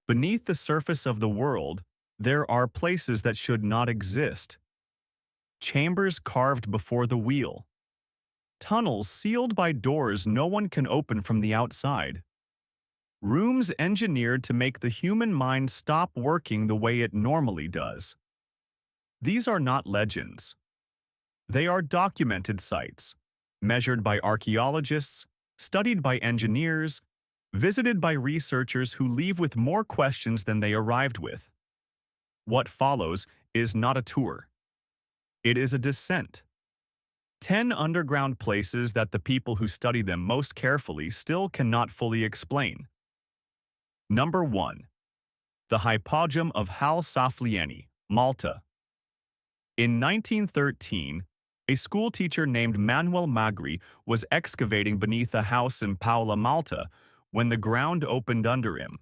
Beneath the surface of the world, there are places that should not exist. Chambers carved before the wheel. Tunnels sealed by doors no one can open from the outside. Rooms engineered to make the human mind stop working the way it normally does. These are not legends. They are documented sites, measured by archaeologists, studied by engineers, visited by researchers who leave with more questions than they arrived with. What follows is not a tour. It is a descent. 10 underground places that the people who study them most carefully still cannot fully explain. Number 1. The Hypogeum of Hal Saflieni, Malta. In 1913, a schoolteacher named Manuel Magri was excavating beneath a house in Paola, Malta, when the ground opened under him.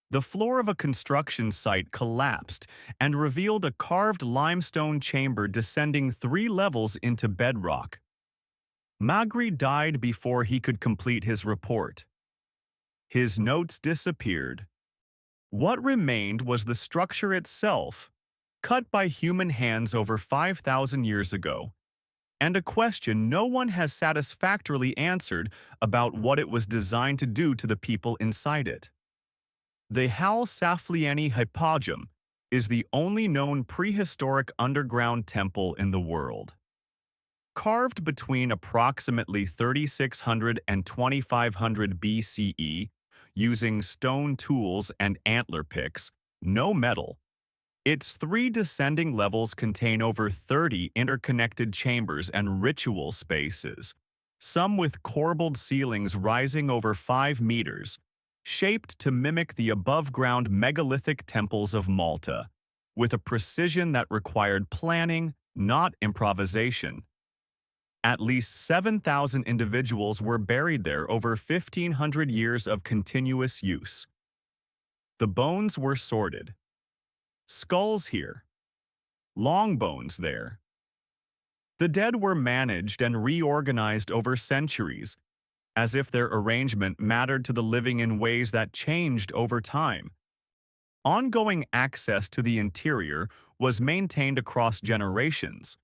The floor of a construction site collapsed and revealed a carved limestone chamber descending 3 levels into bedrock. Magri died before he could complete his report. His notes disappeared. What remained was the structure itself, cut by human hands over 5,000 years ago, and a question no one has satisfactorily answered about what it was designed to do to the people inside it. The Hal Saflieni Hypogeum is the only known prehistoric underground temple in the world. Carved between approximately 3600 and 2500 BCE, using stone tools and antler picks, no metal, its 3 descending levels contain over 30 interconnected chambers and ritual spaces, some with corbelled ceilings rising over 5 meters, shaped to mimic the above-ground megalithic temples of Malta, with a precision that required planning, not improvisation. At least 7,000 individuals were buried there over 1,500 years of continuous use. The bones were sorted. Skulls here. Long bones there. The dead were managed and reorganized over centuries, as if their arrangement mattered to the living in ways that changed over time. Ongoing access to the interior was maintained across generations,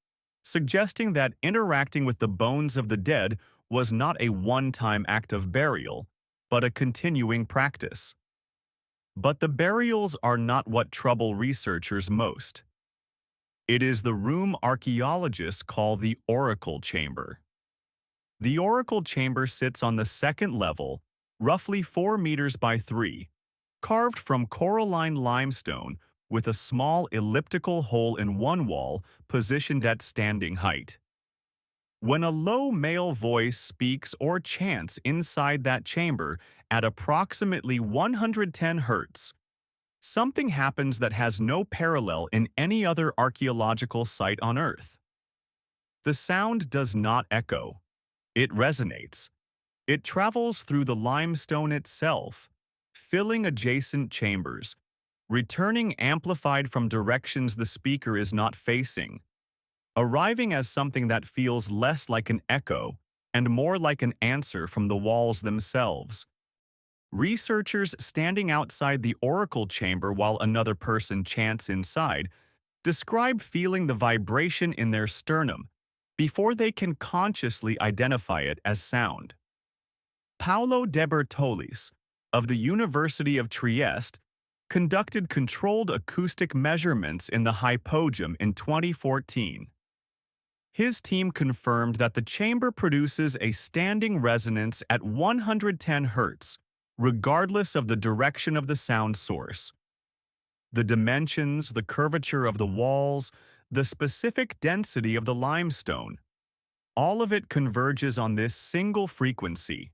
suggesting that interacting with the bones of the dead was not a one-time act of burial, but a continuing practice. But the burials are not what trouble researchers most. It is the room archaeologists call the oracle chamber. The oracle chamber sits on the 2nd level, roughly 4 meters by 3, carved from coralline limestone with a small elliptical hole in one wall positioned at standing height. When a low male voice speaks or chants inside that chamber at approximately 110 Hz, something happens that has no parallel in any other archaeological site on Earth. The sound does not echo. It resonates. It travels through the limestone itself, filling adjacent chambers, returning amplified from directions the speaker is not facing, arriving as something that feels less like an echo and more like an answer from the walls themselves. Researchers standing outside the oracle chamber while another person chants inside describe feeling the vibration in their sternum before they can consciously identify it as sound. Paolo De Bertolis, of the University of Trieste, conducted controlled acoustic measurements in the Hypogeum in 2014. His team confirmed that the chamber produces a standing resonance at 110 Hz, regardless of the direction of the sound source. The dimensions, the curvature of the walls, the specific density of the limestone, all of it converges on this single frequency.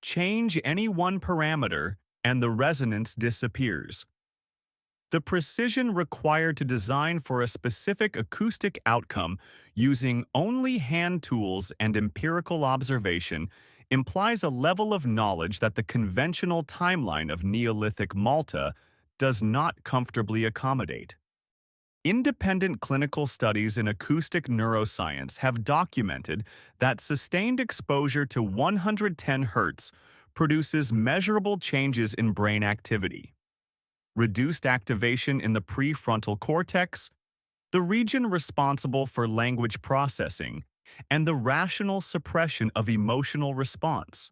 Change any one parameter, and the resonance disappears. The precision required to design for a specific acoustic outcome using only hand tools and empirical observation implies a level of knowledge that the conventional timeline of Neolithic Malta does not comfortably accommodate. Independent clinical studies in acoustic neuroscience have documented that sustained exposure to 110 Hz produces measurable changes in brain activity. Reduced activation in the prefrontal cortex, the region responsible for language processing, and the rational suppression of emotional response.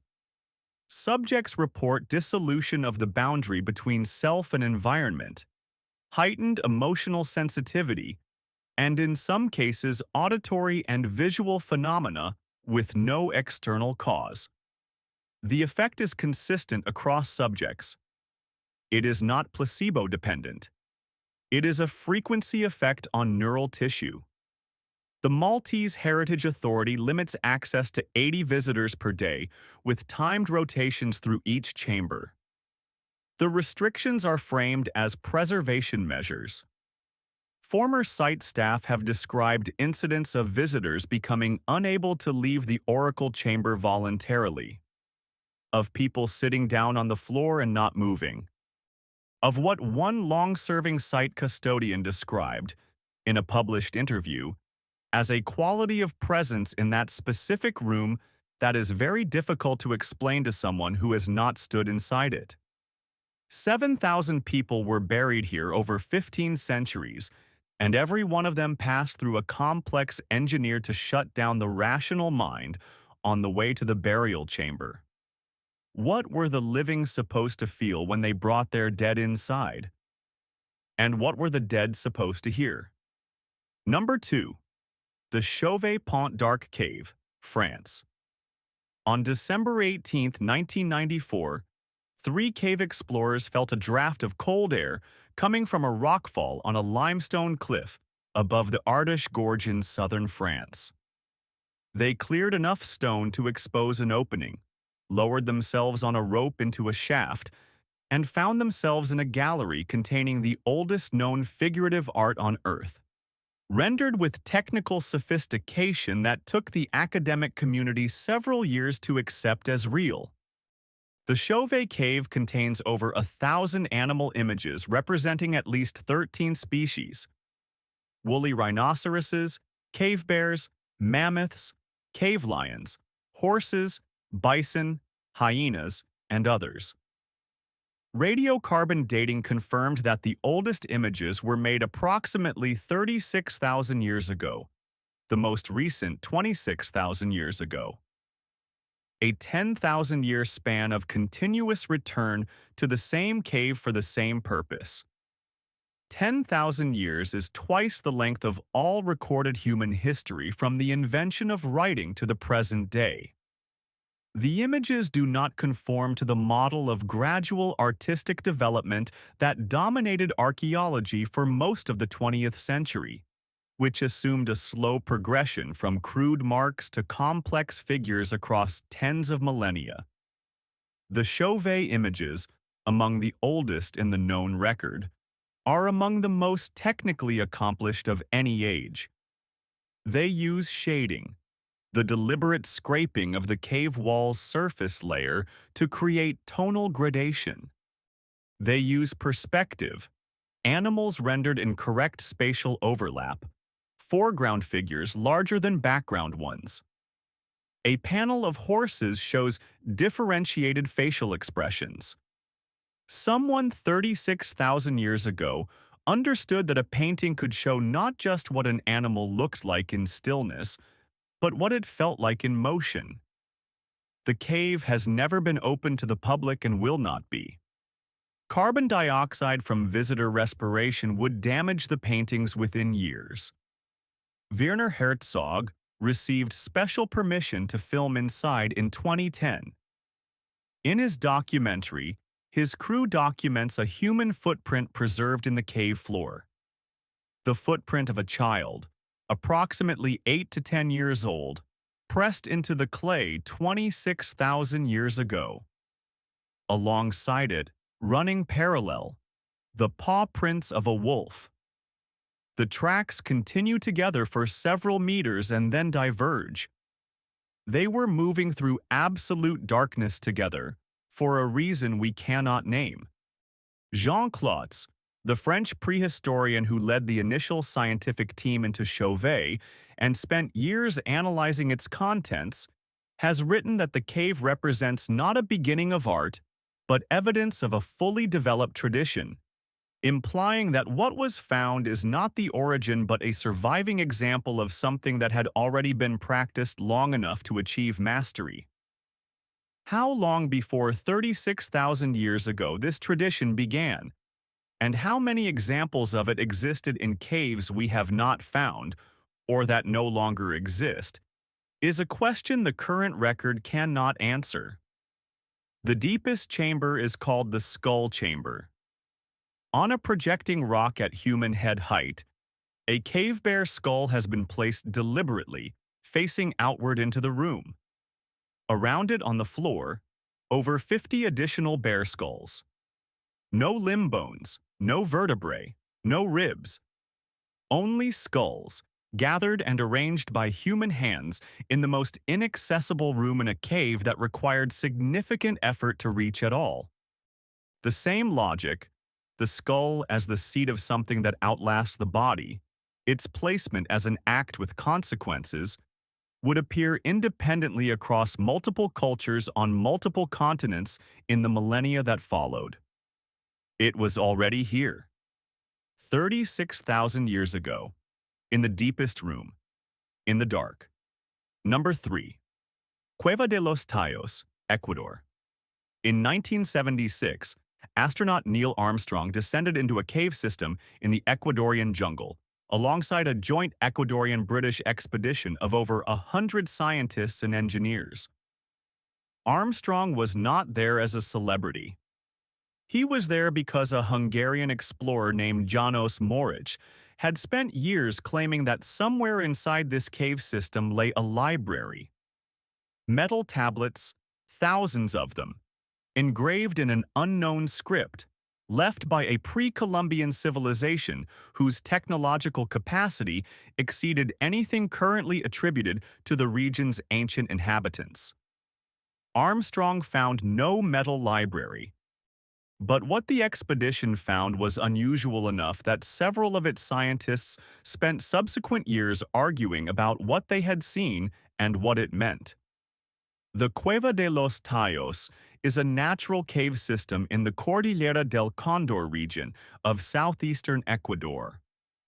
Subjects report dissolution of the boundary between self and environment, heightened emotional sensitivity, and in some cases auditory and visual phenomena with no external cause. The effect is consistent across subjects. It is not placebo-dependent. It is a frequency effect on neural tissue. The Maltese Heritage Authority limits access to 80 visitors per day, with timed rotations through each chamber. The restrictions are framed as preservation measures. Former site staff have described incidents of visitors becoming unable to leave the oracle chamber voluntarily, of people sitting down on the floor and not moving, of what one long-serving site custodian described, in a published interview, as a quality of presence in that specific room that is very difficult to explain to someone who has not stood inside it. 7,000 people were buried here over 15 centuries, and every one of them passed through a complex engineered to shut down the rational mind on the way to the burial chamber. What were the living supposed to feel when they brought their dead inside? And what were the dead supposed to hear? Number 2. The Chauvet-Pont d'Arc Cave, France. On December 18, 1994, 3 cave explorers felt a draft of cold air coming from a rockfall on a limestone cliff above the Ardèche Gorge in southern France. They cleared enough stone to expose an opening, lowered themselves on a rope into a shaft, and found themselves in a gallery containing the oldest known figurative art on Earth, rendered with technical sophistication that took the academic community several years to accept as real. The Chauvet Cave contains over 1,000 animal images representing at least 13 species: woolly rhinoceroses, cave bears, mammoths, cave lions, horses, bison, hyenas, and others. Radiocarbon dating confirmed that the oldest images were made approximately 36,000 years ago, the most recent 26,000 years ago. A 10,000-year span of continuous return to the same cave for the same purpose. 10,000 years is twice the length of all recorded human history from the invention of writing to the present day. The images do not conform to the model of gradual artistic development that dominated archaeology for most of the 20th century, which assumed a slow progression from crude marks to complex figures across tens of millennia. The Chauvet images, among the oldest in the known record, are among the most technically accomplished of any age. They use shading, the deliberate scraping of the cave wall's surface layer to create tonal gradation. They use perspective, animals rendered in correct spatial overlap, foreground figures larger than background ones. A panel of horses shows differentiated facial expressions. Someone 36,000 years ago understood that a painting could show not just what an animal looked like in stillness, but what it felt like in motion. The cave has never been open to the public and will not be. Carbon dioxide from visitor respiration would damage the paintings within years. Werner Herzog received special permission to film inside in 2010. In his documentary, his crew documents a human footprint preserved in the cave floor. The footprint of a child, approximately 8 to 10 years old, pressed into the clay 26,000 years ago. Alongside it, running parallel, the paw prints of a wolf. The tracks continue together for several meters and then diverge. They were moving through absolute darkness together, for a reason we cannot name. Jean Clottes, the French prehistorian who led the initial scientific team into Chauvet and spent years analyzing its contents, has written that the cave represents not a beginning of art, but evidence of a fully developed tradition, implying that what was found is not the origin but a surviving example of something that had already been practiced long enough to achieve mastery. How long before 36,000 years ago this tradition began, and how many examples of it existed in caves we have not found, or that no longer exist, is a question the current record cannot answer. The deepest chamber is called the skull chamber. On a projecting rock at human head height, a cave bear skull has been placed deliberately, facing outward into the room. Around it on the floor, over 50 additional bear skulls. No limb bones, no vertebrae, no ribs. Only skulls, gathered and arranged by human hands in the most inaccessible room in a cave that required significant effort to reach at all. The same logic, the skull as the seat of something that outlasts the body, its placement as an act with consequences, would appear independently across multiple cultures on multiple continents in the millennia that followed. It was already here. 36,000 years ago, in the deepest room, in the dark. Number 3. Cueva de los Tallos, Ecuador. In 1976, astronaut Neil Armstrong descended into a cave system in the Ecuadorian jungle, alongside a joint Ecuadorian-British expedition of over 100 scientists and engineers. Armstrong was not there as a celebrity. He was there because a Hungarian explorer named János Moric had spent years claiming that somewhere inside this cave system lay a library. Metal tablets, thousands of them, engraved in an unknown script, left by a pre-Columbian civilization whose technological capacity exceeded anything currently attributed to the region's ancient inhabitants. Armstrong found no metal library, but what the expedition found was unusual enough that several of its scientists spent subsequent years arguing about what they had seen and what it meant. The Cueva de los Tallos is a natural cave system in the Cordillera del Condor region of southeastern Ecuador,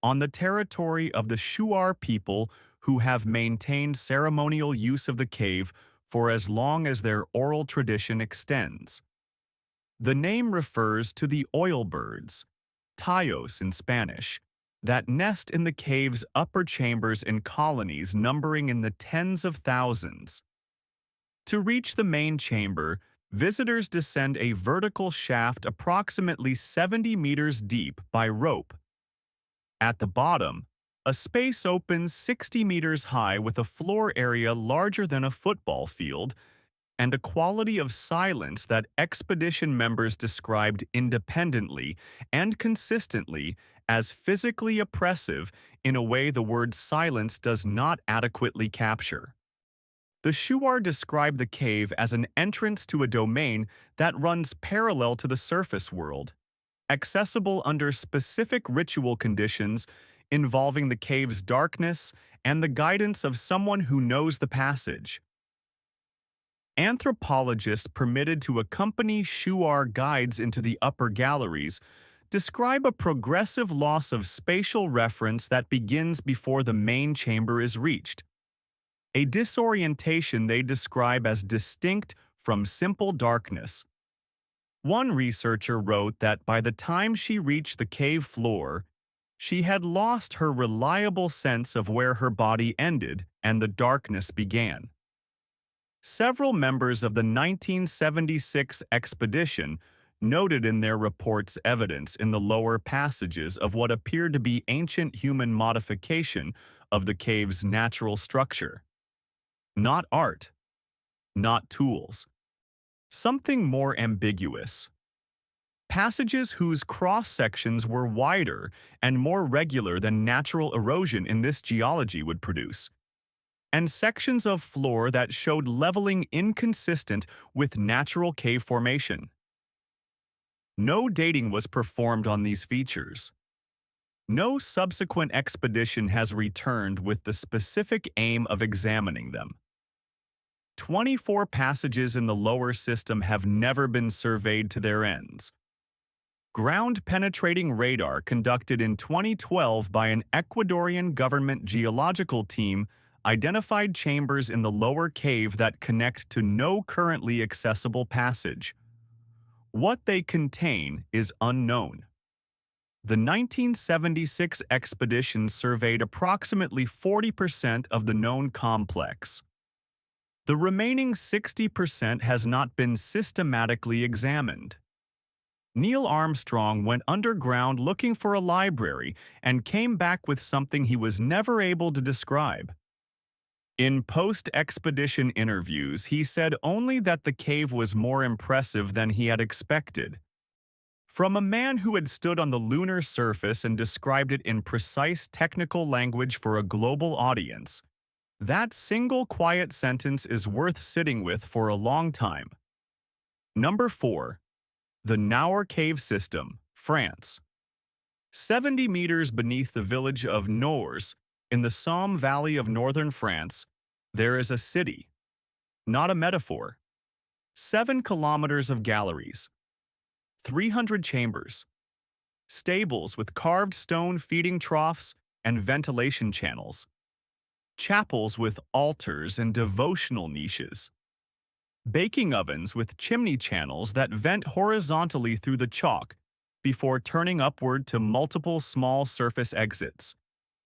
on the territory of the Shuar people who have maintained ceremonial use of the cave for as long as their oral tradition extends. The name refers to the oil birds, tallos in Spanish, that nest in the cave's upper chambers in colonies numbering in the tens of thousands. To reach the main chamber, visitors descend a vertical shaft approximately 70 meters deep by rope. At the bottom, a space opens 60 meters high with a floor area larger than a football field and a quality of silence that expedition members described independently and consistently as physically oppressive in a way the word silence does not adequately capture. The Shuar describe the cave as an entrance to a domain that runs parallel to the surface world, accessible under specific ritual conditions involving the cave's darkness and the guidance of someone who knows the passage. Anthropologists permitted to accompany Shuar guides into the upper galleries describe a progressive loss of spatial reference that begins before the main chamber is reached, a disorientation they describe as distinct from simple darkness. One researcher wrote that by the time she reached the cave floor, she had lost her reliable sense of where her body ended and the darkness began. Several members of the 1976 expedition noted in their reports evidence in the lower passages of what appeared to be ancient human modification of the cave's natural structure. Not art, not tools. Something more ambiguous. Passages whose cross-sections were wider and more regular than natural erosion in this geology would produce, and sections of floor that showed leveling inconsistent with natural cave formation. No dating was performed on these features. No subsequent expedition has returned with the specific aim of examining them. 24 passages in the lower system have never been surveyed to their ends. Ground-penetrating radar conducted in 2012 by an Ecuadorian government geological team identified chambers in the lower cave that connect to no currently accessible passage. What they contain is unknown. The 1976 expedition surveyed approximately 40% of the known complex. The remaining 60% has not been systematically examined. Neil Armstrong went underground looking for a library and came back with something he was never able to describe. In post-expedition interviews, he said only that the cave was more impressive than he had expected. From a man who had stood on the lunar surface and described it in precise technical language for a global audience, that single quiet sentence is worth sitting with for a long time. Number 4. The Nour Cave System, France. 70 meters beneath the village of Nours, in the Somme Valley of northern France, there is a city. Not a metaphor. 7 kilometers of galleries. 300 chambers. Stables with carved stone feeding troughs and ventilation channels. Chapels with altars and devotional niches. Baking ovens with chimney channels that vent horizontally through the chalk before turning upward to multiple small surface exits,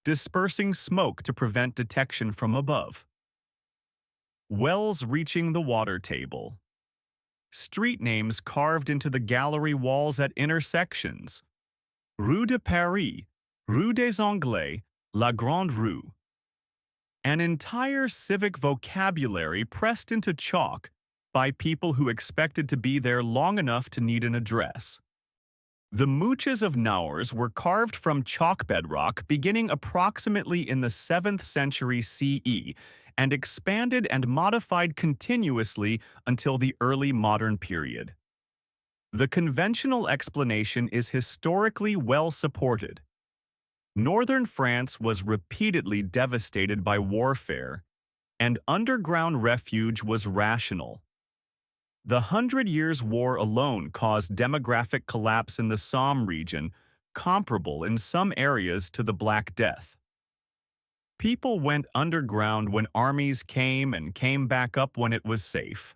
dispersing smoke to prevent detection from above. Wells reaching the water table. Street names carved into the gallery walls at intersections. Rue de Paris, Rue des Anglais, La Grande Rue. An entire civic vocabulary pressed into chalk by people who expected to be there long enough to need an address. The mooches of Nours were carved from chalk bedrock beginning approximately in the 7th century CE and expanded and modified continuously until the early modern period. The conventional explanation is historically well supported. Northern France was repeatedly devastated by warfare, and underground refuge was rational. The 100 Years' War alone caused demographic collapse in the Somme region, comparable in some areas to the Black Death. People went underground when armies came and came back up when it was safe.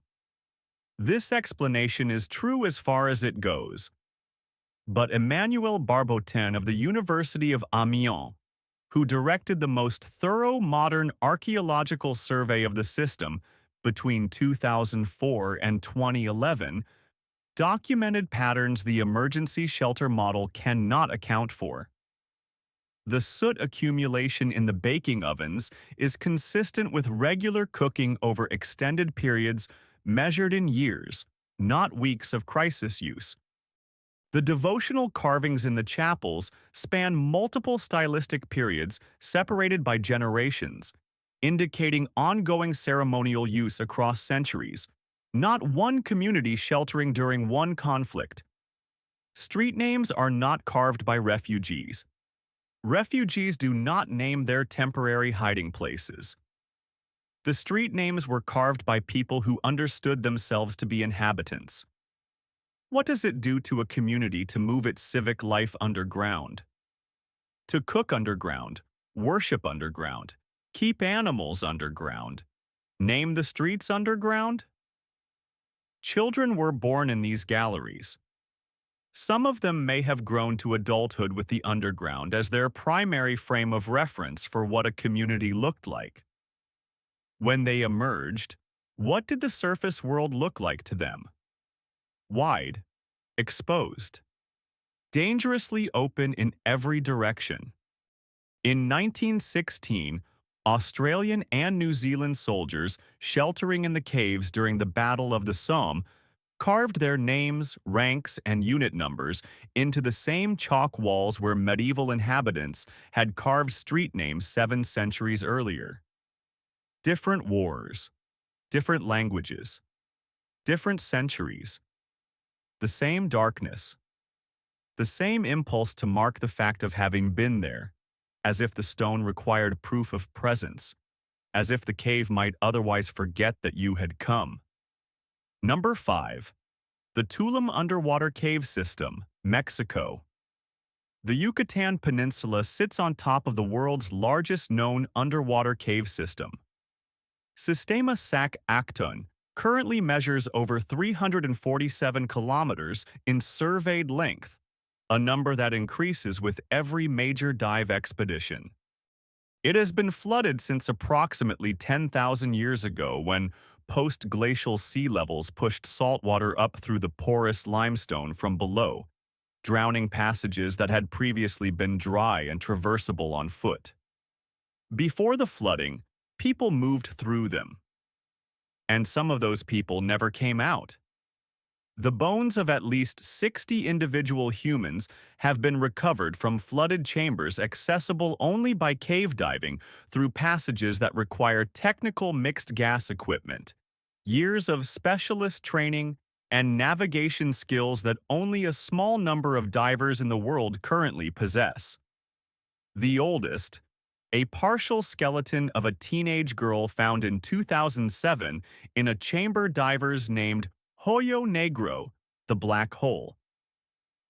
This explanation is true as far as it goes. But Emmanuel Barbotin of the University of Amiens, who directed the most thorough modern archaeological survey of the system between 2004 and 2011, documented patterns the emergency shelter model cannot account for. The soot accumulation in the baking ovens is consistent with regular cooking over extended periods measured in years, not weeks of crisis use. The devotional carvings in the chapels span multiple stylistic periods separated by generations, indicating ongoing ceremonial use across centuries, not one community sheltering during one conflict. Street names are not carved by refugees. Refugees do not name their temporary hiding places. The street names were carved by people who understood themselves to be inhabitants. What does it do to a community to move its civic life underground? To cook underground, worship underground, keep animals underground, name the streets underground? Children were born in these galleries. Some of them may have grown to adulthood with the underground as their primary frame of reference for what a community looked like. When they emerged, what did the surface world look like to them? Wide, exposed, dangerously open in every direction. In 1916, Australian and New Zealand soldiers sheltering in the caves during the Battle of the Somme carved their names, ranks, and unit numbers into the same chalk walls where medieval inhabitants had carved street names 7 centuries earlier. Different wars, different languages, different centuries. The same darkness, the same impulse to mark the fact of having been there, as if the stone required proof of presence, as if the cave might otherwise forget that you had come. Number 5. The Tulum Underwater Cave System, Mexico. The Yucatan Peninsula sits on top of the world's largest known underwater cave system. Sistema Sac Acton currently measures over 347 kilometers in surveyed length, a number that increases with every major dive expedition. It has been flooded since approximately 10,000 years ago when post-glacial sea levels pushed saltwater up through the porous limestone from below, drowning passages that had previously been dry and traversable on foot. Before the flooding, people moved through them, and some of those people never came out. The bones of at least 60 individual humans have been recovered from flooded chambers accessible only by cave diving through passages that require technical mixed gas equipment, years of specialist training, and navigation skills that only a small number of divers in the world currently possess. The oldest, a partial skeleton of a teenage girl found in 2007 in a chamber divers named Hoyo Negro, the black hole,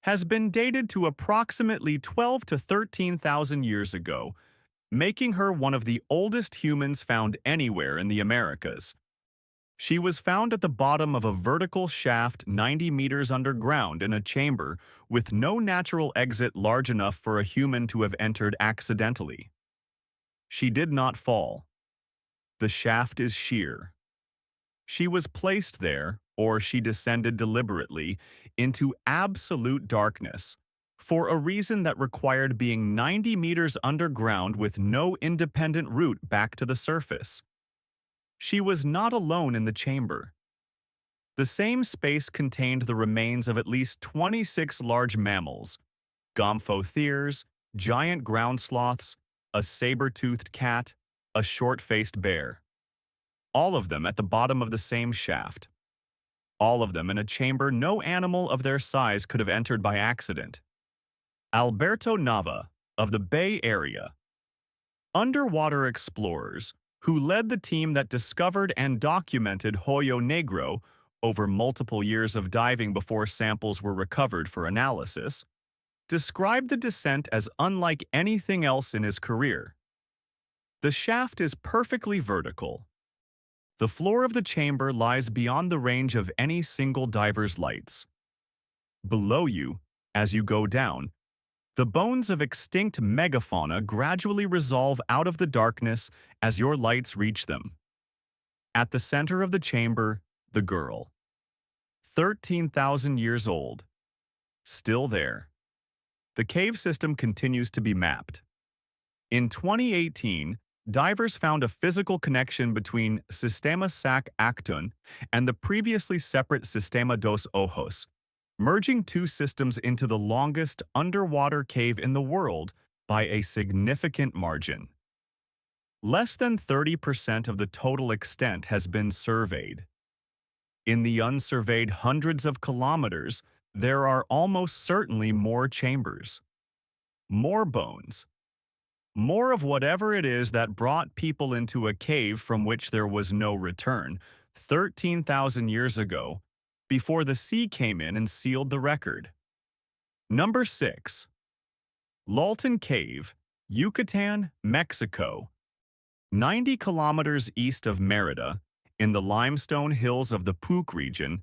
has been dated to approximately 12 to 13,000 years ago, making her one of the oldest humans found anywhere in the Americas. She was found at the bottom of a vertical shaft 90 meters underground in a chamber with no natural exit large enough for a human to have entered accidentally. She did not fall. The shaft is sheer. She was placed there, or she descended deliberately, into absolute darkness, for a reason that required being 90 meters underground with no independent route back to the surface. She was not alone in the chamber. The same space contained the remains of at least 26 large mammals, gomphotheres, giant ground sloths, a saber-toothed cat, a short-faced bear. All of them at the bottom of the same shaft. All of them in a chamber no animal of their size could have entered by accident. Alberto Nava, of the Bay Area. Underwater explorers, who led the team that discovered and documented Hoyo Negro over multiple years of diving before samples were recovered for analysis, described the descent as unlike anything else in his career. The shaft is perfectly vertical. The floor of the chamber lies beyond the range of any single diver's lights. Below you, as you go down, the bones of extinct megafauna gradually resolve out of the darkness as your lights reach them. At the center of the chamber, the girl. 13,000 years old. Still there. The cave system continues to be mapped. In 2018, divers found a physical connection between Sistema Sac Acton and the previously separate Sistema dos Ojos, merging two systems into the longest underwater cave in the world by a significant margin. Less than 30% of the total extent has been surveyed. In the unsurveyed hundreds of kilometers, there are almost certainly more chambers, more bones, more of whatever it is that brought people into a cave from which there was no return 13,000 years ago, before the sea came in and sealed the record. Number 6. Lolton Cave, Yucatan, Mexico. 90 kilometers east of Mérida, in the limestone hills of the Puc region,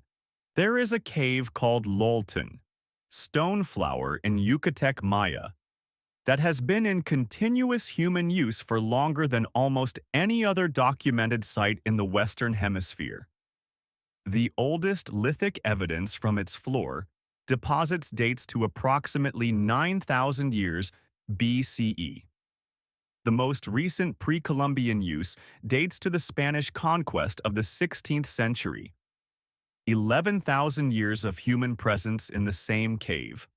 there is a cave called Lolton, Stoneflower in Yucatec Maya, that has been in continuous human use for longer than almost any other documented site in the Western Hemisphere. The oldest lithic evidence from its floor deposits dates to approximately 9,000 years BCE. The most recent pre-Columbian use dates to the Spanish conquest of the 16th century. 11,000 years of human presence in the same cave.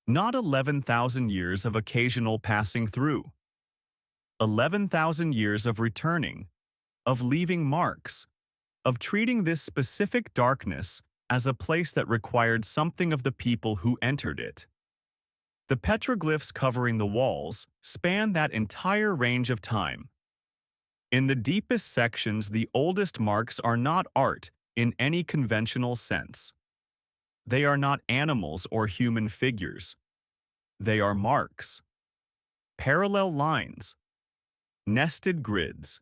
Not 11,000 years of occasional passing through. 11,000 years of returning, of leaving marks, of treating this specific darkness as a place that required something of the people who entered it. The petroglyphs covering the walls span that entire range of time. In the deepest sections, the oldest marks are not art in any conventional sense. They are not animals or human figures. They are marks, parallel lines, nested grids,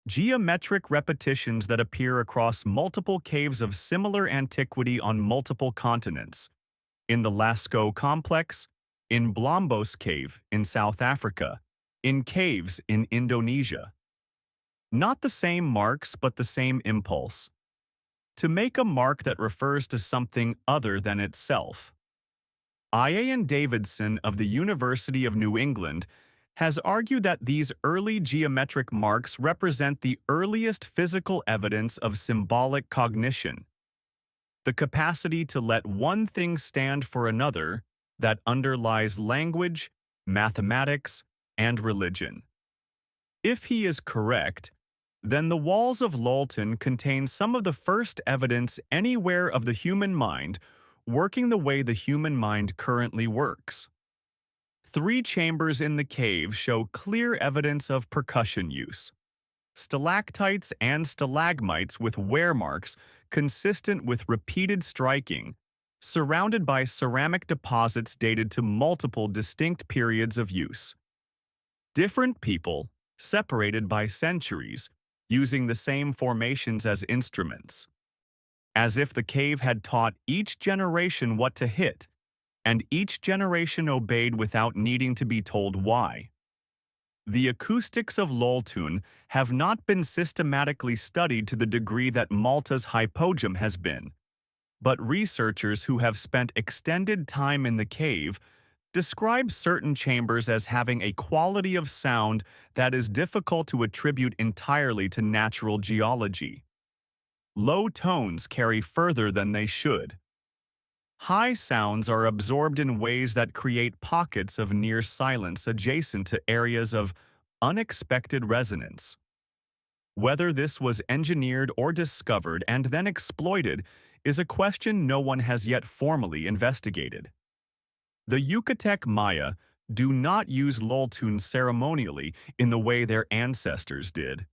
geometric repetitions that appear across multiple caves of similar antiquity on multiple continents. In the Lascaux complex, in Blombos Cave in South Africa, in caves in Indonesia. Not the same marks, but the same impulse. To make a mark that refers to something other than itself. Ian Davidson of the University of New England has argued that these early geometric marks represent the earliest physical evidence of symbolic cognition, the capacity to let one thing stand for another that underlies language, mathematics, and religion. If he is correct, then the walls of Lulton contain some of the first evidence anywhere of the human mind working the way the human mind currently works. 3 chambers in the cave show clear evidence of percussion use. Stalactites and stalagmites with wear marks consistent with repeated striking, surrounded by ceramic deposits dated to multiple distinct periods of use. Different people, separated by centuries, using the same formations as instruments. As if the cave had taught each generation what to hit, and each generation obeyed without needing to be told why. The acoustics of Lulton have not been systematically studied to the degree that Malta's hypogeum has been, but researchers who have spent extended time in the cave describe certain chambers as having a quality of sound that is difficult to attribute entirely to natural geology. Low tones carry further than they should. High sounds are absorbed in ways that create pockets of near silence adjacent to areas of unexpected resonance. Whether this was engineered or discovered and then exploited is a question no one has yet formally investigated. The Yucatec Maya do not use Lulton ceremonially in the way their ancestors did.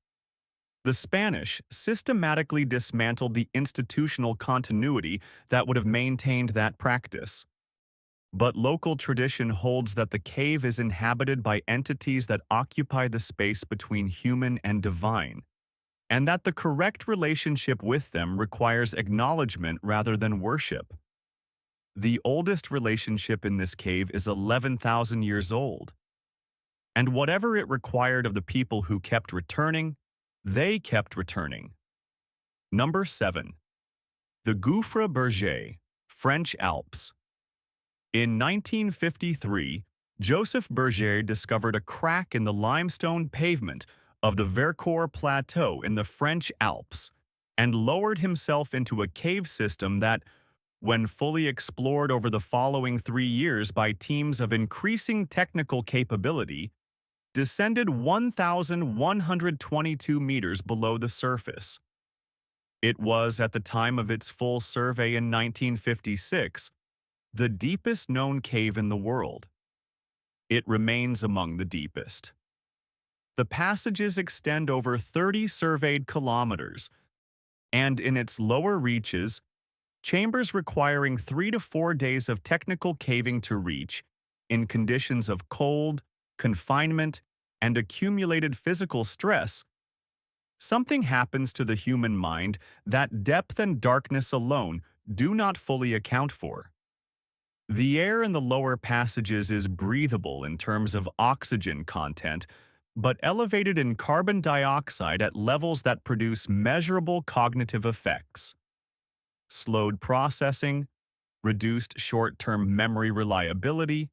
The Spanish systematically dismantled the institutional continuity that would have maintained that practice. But local tradition holds that the cave is inhabited by entities that occupy the space between human and divine, and that the correct relationship with them requires acknowledgement rather than worship. The oldest relationship in this cave is 11,000 years old. And whatever it required of the people who kept returning, they kept returning. Number 7. The Gouffre Berger, French Alps. In 1953, Joseph Berger discovered a crack in the limestone pavement of the Vercors Plateau in the French Alps and lowered himself into a cave system that, when fully explored over the following 3 years by teams of increasing technical capability, descended 1,122 meters below the surface. It was, at the time of its full survey in 1956, the deepest known cave in the world. It remains among the deepest. The passages extend over 30 surveyed kilometers, and in its lower reaches, chambers requiring 3 to 4 days of technical caving to reach, in conditions of cold, confinement, and accumulated physical stress, something happens to the human mind that depth and darkness alone do not fully account for. The air in the lower passages is breathable in terms of oxygen content, but elevated in carbon dioxide at levels that produce measurable cognitive effects. Slowed processing, reduced short-term memory reliability,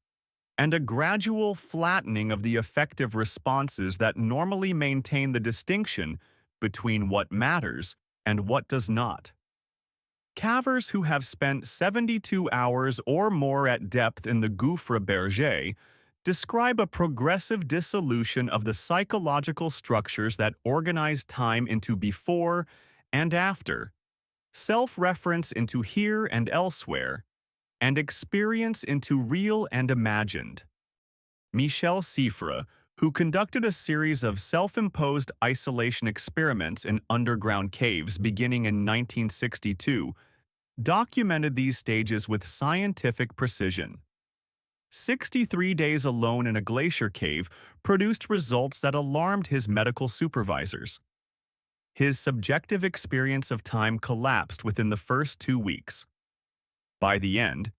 and a gradual flattening of the affective responses that normally maintain the distinction between what matters and what does not. Cavers who have spent 72 hours or more at depth in the Gouffre Berger describe a progressive dissolution of the psychological structures that organize time into before and after, self-reference into here and elsewhere, and experience into real and imagined. Michel Siffre, who conducted a series of self-imposed isolation experiments in underground caves beginning in 1962, documented these stages with scientific precision. 63 days alone in a glacier cave produced results that alarmed his medical supervisors. His subjective experience of time collapsed within the first 2 weeks. By the end,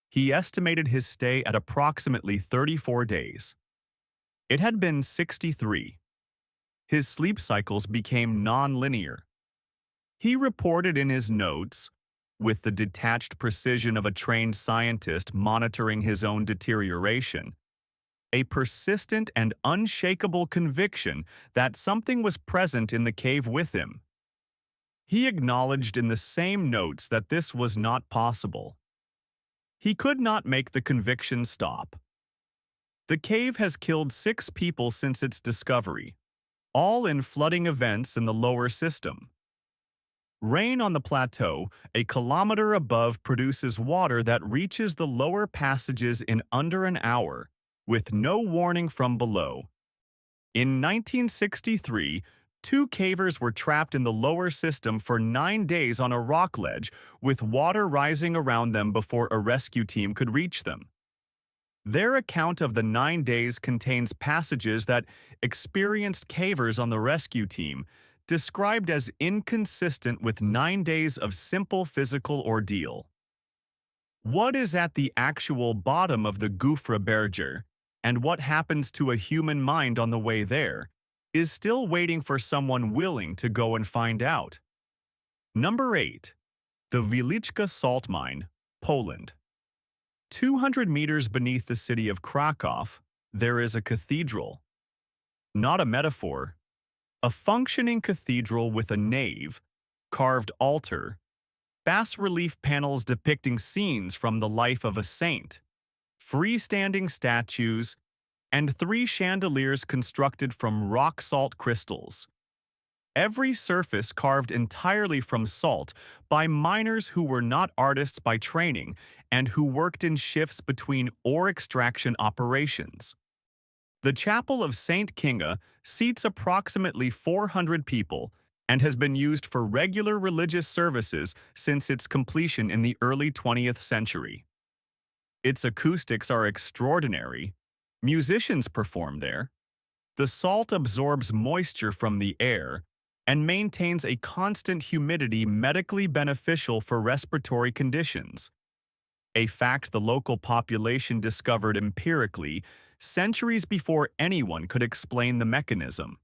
he estimated his stay at approximately 34 days. It had been 63. His sleep cycles became non-linear. He reported in his notes, with the detached precision of a trained scientist monitoring his own deterioration, a persistent and unshakable conviction that something was present in the cave with him. He acknowledged in the same notes that this was not possible. He could not make the conviction stop. The cave has killed 6 people since its discovery, all in flooding events in the lower system. Rain on the plateau, a kilometer above, produces water that reaches the lower passages in under an hour, with no warning from below. In 1963, 2 cavers were trapped in the lower system for 9 days on a rock ledge, with water rising around them before a rescue team could reach them. Their account of the 9 days contains passages that experienced cavers on the rescue team described as inconsistent with 9 days of simple physical ordeal. What is at the actual bottom of the Gouffre Berger, and what happens to a human mind on the way there, is still waiting for someone willing to go and find out. Number 8. The Wieliczka Salt Mine, Poland. 200 meters beneath the city of Krakow, there is a cathedral. Not a metaphor. A functioning cathedral with a nave, carved altar, bas-relief panels depicting scenes from the life of a saint, freestanding statues, and 3 chandeliers constructed from rock salt crystals. Every surface carved entirely from salt by miners who were not artists by training and who worked in shifts between ore extraction operations. The Chapel of St. Kinga seats approximately 400 people and has been used for regular religious services since its completion in the early 20th century. Its acoustics are extraordinary. Musicians perform there. The salt absorbs moisture from the air and maintains a constant humidity medically beneficial for respiratory conditions, a fact the local population discovered empirically centuries before anyone could explain the mechanism.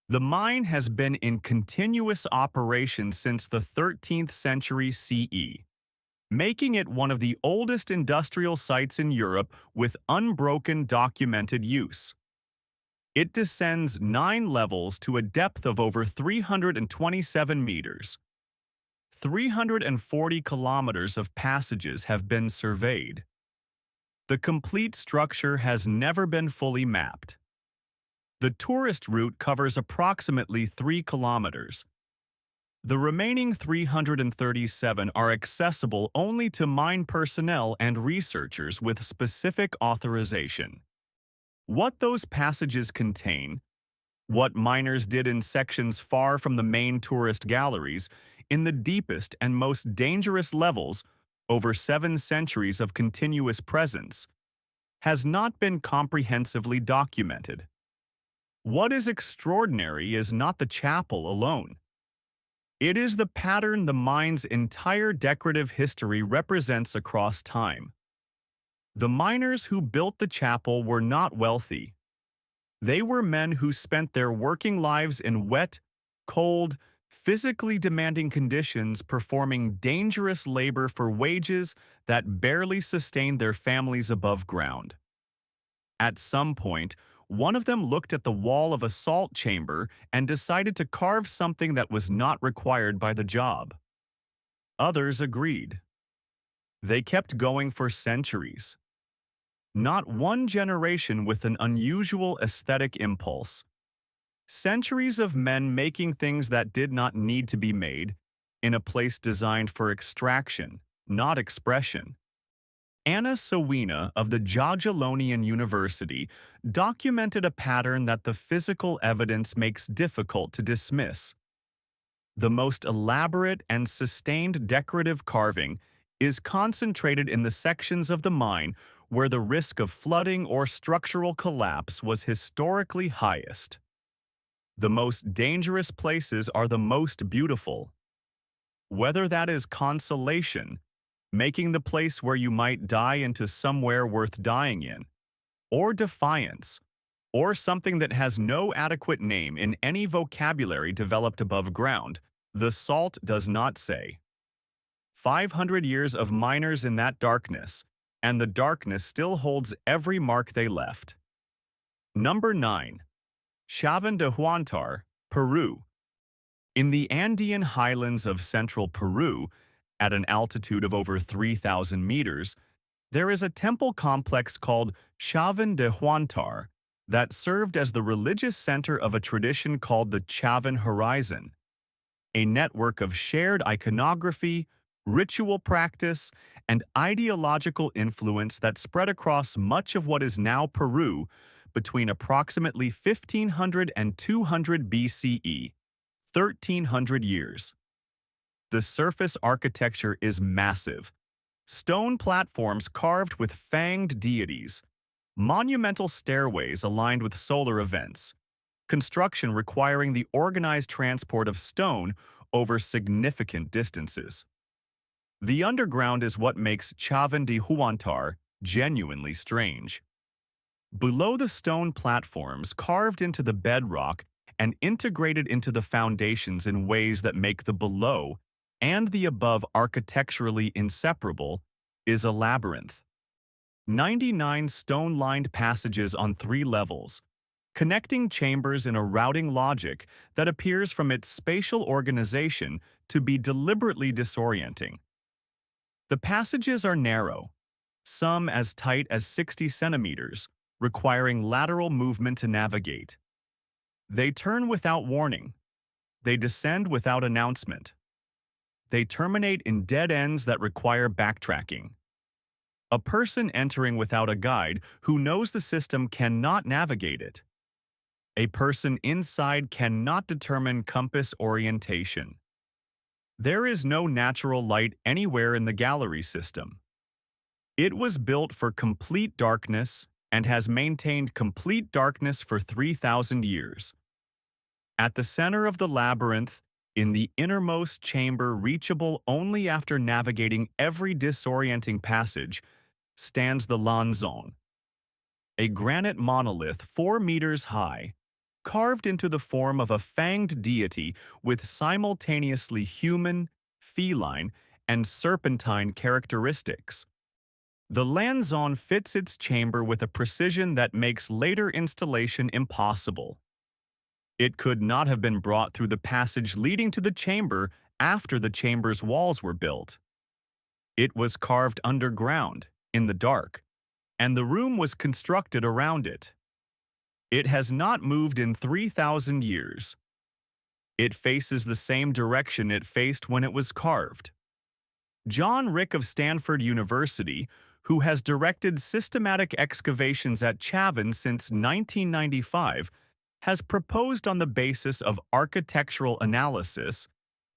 The mine has been in continuous operation since the 13th century CE, making it one of the oldest industrial sites in Europe with unbroken documented use. It descends 9 levels to a depth of over 327 meters. 340 kilometers of passages have been surveyed. The complete structure has never been fully mapped. The tourist route covers approximately 3 kilometers. The remaining 337 are accessible only to mine personnel and researchers with specific authorization. What those passages contain, what miners did in sections far from the main tourist galleries, in the deepest and most dangerous levels, over 7 centuries of continuous presence, has not been comprehensively documented. What is extraordinary is not the chapel alone. It is the pattern the mine's entire decorative history represents across time. The miners who built the chapel were not wealthy. They were men who spent their working lives in wet, cold, physically demanding conditions performing dangerous labor for wages that barely sustained their families above ground. At some point, one of them looked at the wall of a salt chamber and decided to carve something that was not required by the job. Others agreed. They kept going for centuries. Not one generation with an unusual aesthetic impulse. Centuries of men making things that did not need to be made, in a place designed for extraction, not expression. Anna Sawina of the Jagiellonian University documented a pattern that the physical evidence makes difficult to dismiss. The most elaborate and sustained decorative carving is concentrated in the sections of the mine where the risk of flooding or structural collapse was historically highest. The most dangerous places are the most beautiful. Whether that is consolation, making the place where you might die into somewhere worth dying in, or defiance, or something that has no adequate name in any vocabulary developed above ground, the salt does not say. 500 years of miners in that darkness, and the darkness still holds every mark they left. Number 9. Chavín de Huántar, Peru. In the Andean highlands of central Peru, at an altitude of over 3,000 meters, there is a temple complex called Chavín de Huántar that served as the religious center of a tradition called the Chavín Horizon, a network of shared iconography, ritual practice, and ideological influence that spread across much of what is now Peru between approximately 1500 and 200 BCE, 1300 years. The surface architecture is massive. Stone platforms carved with fanged deities, monumental stairways aligned with solar events, construction requiring the organized transport of stone over significant distances. The underground is what makes Chavín de Huántar genuinely strange. Below the stone platforms carved into the bedrock and integrated into the foundations in ways that make the below and the above architecturally inseparable is a labyrinth. 99 stone-lined passages on 3 levels, connecting chambers in a routing logic that appears from its spatial organization to be deliberately disorienting. The passages are narrow, some as tight as 60 centimeters, requiring lateral movement to navigate. They turn without warning. They descend without announcement. They terminate in dead ends that require backtracking. A person entering without a guide who knows the system cannot navigate it. A person inside cannot determine compass orientation. There is no natural light anywhere in the gallery system. It was built for complete darkness and has maintained complete darkness for 3,000 years. At the center of the labyrinth, in the innermost chamber reachable only after navigating every disorienting passage, stands the Lanzón, a granite monolith 4 meters high, carved into the form of a fanged deity with simultaneously human, feline, and serpentine characteristics. The Lanzón fits its chamber with a precision that makes later installation impossible. It could not have been brought through the passage leading to the chamber after the chamber's walls were built. It was carved underground, in the dark, and the room was constructed around it. It has not moved in 3,000 years. It faces the same direction it faced when it was carved. John Rick of Stanford University, who has directed systematic excavations at Chavín since 1995, has proposed on the basis of architectural analysis,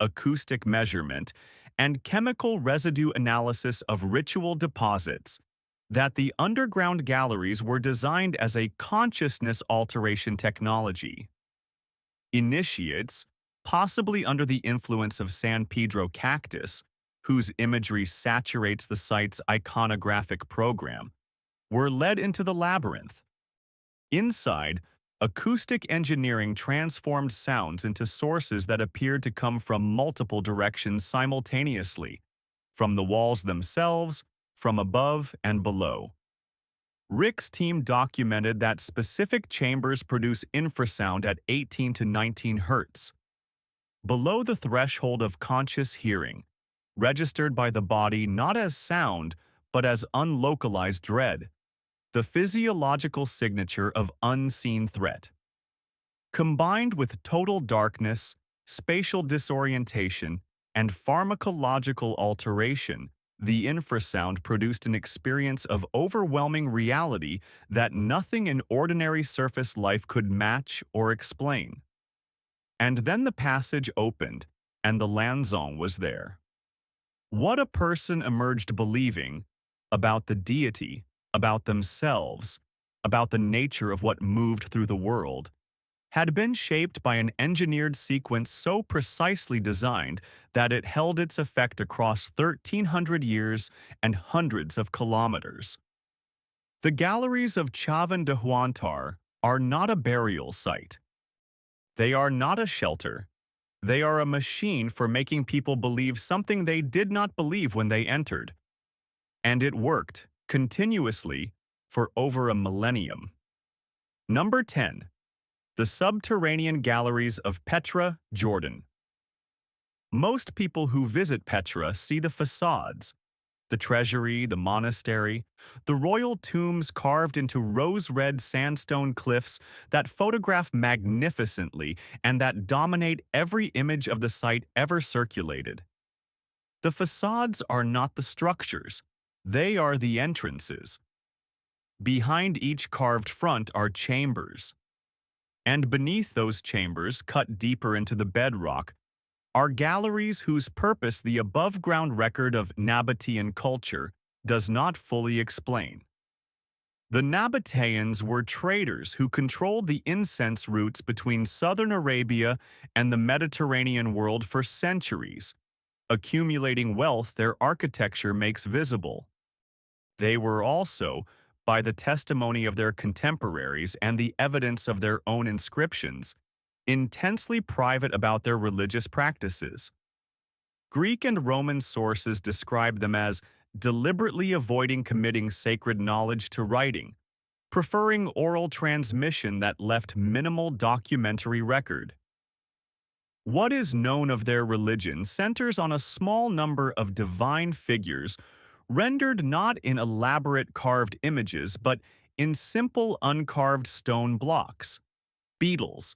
acoustic measurement, and chemical residue analysis of ritual deposits that the underground galleries were designed as a consciousness alteration technology. Initiates, possibly under the influence of San Pedro cactus, whose imagery saturates the site's iconographic program, were led into the labyrinth. Inside, acoustic engineering transformed sounds into sources that appeared to come from multiple directions simultaneously, from the walls themselves, from above and below. Rick's team documented that specific chambers produce infrasound at 18 to 19 Hz, below the threshold of conscious hearing, registered by the body not as sound but as unlocalized dread, the physiological signature of unseen threat. Combined with total darkness, spatial disorientation, and pharmacological alteration, The infrasound produced an experience of overwhelming reality that nothing in ordinary surface life could match or explain. And then the passage opened, and the Lanzong was there. What a person emerged believing about the deity, about themselves, about the nature of what moved through the world, had been shaped by an engineered sequence so precisely designed that it held its effect across 1,300 years and hundreds of kilometers. The galleries of Chavan de Huantar are not a burial site. They are not a shelter. They are a machine for making people believe something they did not believe when they entered. And it worked, continuously, for over a millennium. Number 10. The subterranean galleries of Petra, Jordan. Most people who visit Petra see the facades, the treasury, the monastery, the royal tombs carved into rose-red sandstone cliffs that photograph magnificently and that dominate every image of the site ever circulated. The facades are not the structures, they are the entrances. Behind each carved front are chambers. And beneath those chambers, cut deeper into the bedrock, are galleries whose purpose the above-ground record of Nabatean culture does not fully explain. The Nabateans were traders who controlled the incense routes between southern Arabia and the Mediterranean world for centuries, accumulating wealth their architecture makes visible. They were also, by the testimony of their contemporaries and the evidence of their own inscriptions, intensely private about their religious practices. Greek and Roman sources describe them as deliberately avoiding committing sacred knowledge to writing, preferring oral transmission that left minimal documentary record. What is known of their religion centers on a small number of divine figures rendered not in elaborate carved images but in simple uncarved stone blocks, beetles,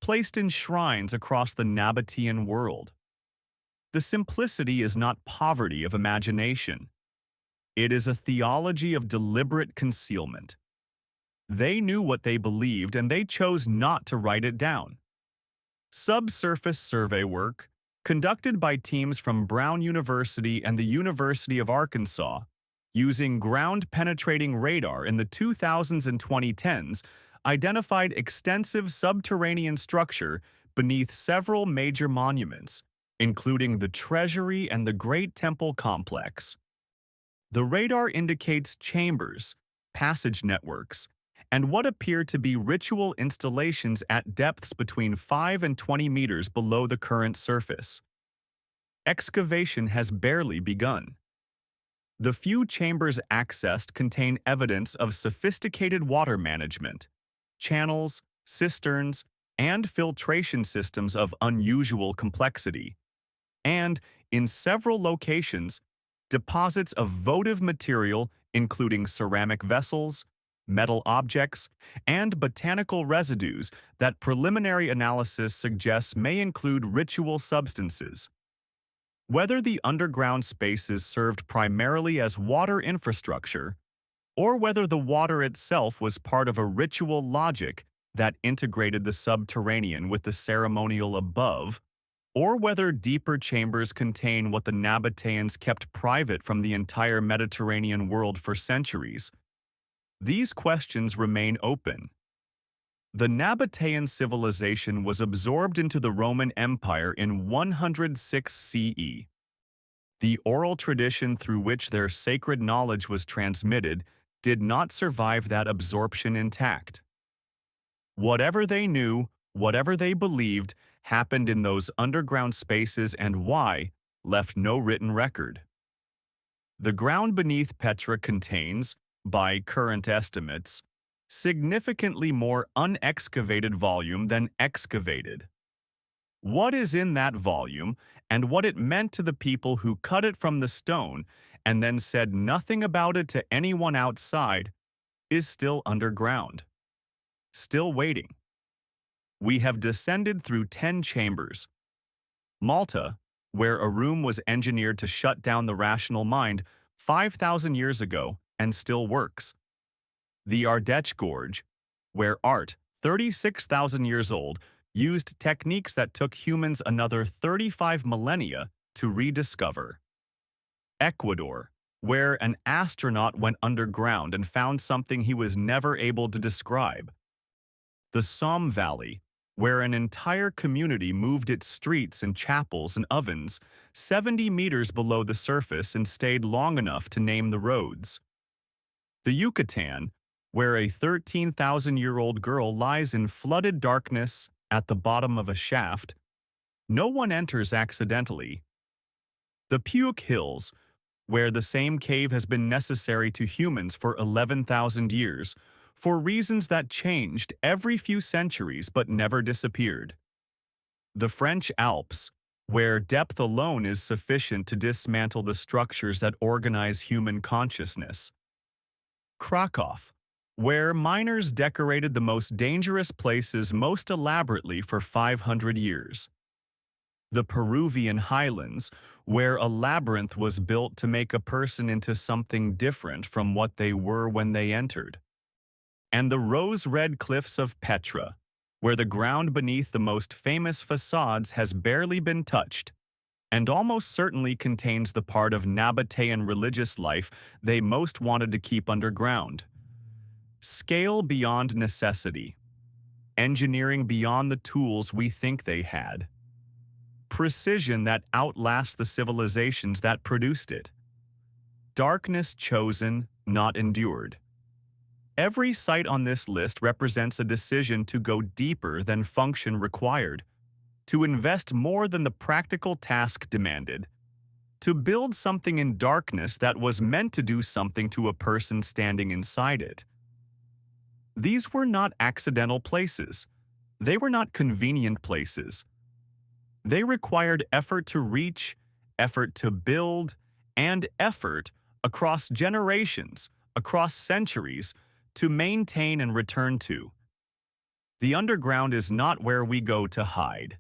placed in shrines across the Nabatean world. The simplicity is not poverty of imagination. It is a theology of deliberate concealment. They knew what they believed and they chose not to write it down. Subsurface survey work, conducted by teams from Brown University and the University of Arkansas, using ground-penetrating radar in the 2000s and 2010s, identified extensive subterranean structure beneath several major monuments, including the Treasury and the Great Temple Complex. The radar indicates chambers, passage networks, and what appear to be ritual installations at depths between 5 and 20 meters below the current surface. Excavation has barely begun. The few chambers accessed contain evidence of sophisticated water management, channels, cisterns, and filtration systems of unusual complexity, and, in several locations, deposits of votive material including ceramic vessels, metal objects, and botanical residues that preliminary analysis suggests may include ritual substances. Whether the underground spaces served primarily as water infrastructure, or whether the water itself was part of a ritual logic that integrated the subterranean with the ceremonial above, or whether deeper chambers contain what the Nabateans kept private from the entire Mediterranean world for centuries, these questions remain open. The Nabatean civilization was absorbed into the Roman Empire in 106 CE. The oral tradition through which their sacred knowledge was transmitted did not survive that absorption intact. Whatever they knew, whatever they believed, happened in those underground spaces and why, left no written record. The ground beneath Petra contains, by current estimates, significantly more unexcavated volume than excavated. What is in that volume and what it meant to the people who cut it from the stone and then said nothing about it to anyone outside is still underground, still waiting. We have descended through 10 chambers. Malta, where a room was engineered to shut down the rational mind 5,000 years ago and still works. The Ardèche Gorge, where art, 36,000 years old, used techniques that took humans another 35 millennia to rediscover. Ecuador, where an astronaut went underground and found something he was never able to describe. The Somme Valley, where an entire community moved its streets and chapels and ovens 70 meters below the surface and stayed long enough to name the roads. The Yucatan, where a 13,000-year-old girl lies in flooded darkness at the bottom of a shaft. No one enters accidentally. The Puig Hills, where the same cave has been necessary to humans for 11,000 years, for reasons that changed every few centuries but never disappeared. The French Alps, where depth alone is sufficient to dismantle the structures that organize human consciousness. Krakow, where miners decorated the most dangerous places most elaborately for 500 years. The Peruvian highlands, where a labyrinth was built to make a person into something different from what they were when they entered. And the rose-red cliffs of Petra, where the ground beneath the most famous facades has barely been touched, and almost certainly contains the part of Nabatean religious life they most wanted to keep underground. Scale beyond necessity. Engineering beyond the tools we think they had. Precision that outlasts the civilizations that produced it. Darkness chosen, not endured. Every site on this list represents a decision to go deeper than function required, to invest more than the practical task demanded, to build something in darkness that was meant to do something to a person standing inside it. These were not accidental places. They were not convenient places. They required effort to reach, effort to build, and effort across generations, across centuries, to maintain and return to. The underground is not where we go to hide.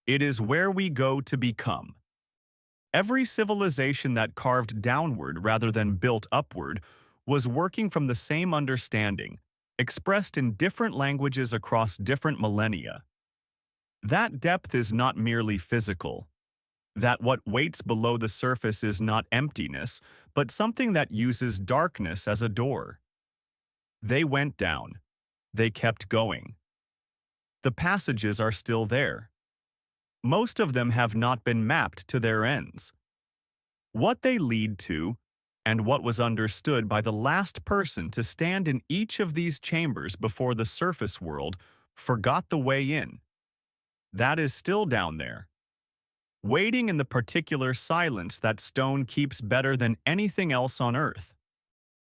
It is where we go to become. Every civilization that carved downward rather than built upward was working from the same understanding, expressed in different languages across different millennia. That depth is not merely physical. That what waits below the surface is not emptiness, but something that uses darkness as a door. They went down. They kept going. The passages are still there. Most of them have not been mapped to their ends. What they lead to, and what was understood by the last person to stand in each of these chambers before the surface world, forgot the way in. That is still down there. Waiting in the particular silence that stone keeps better than anything else on earth.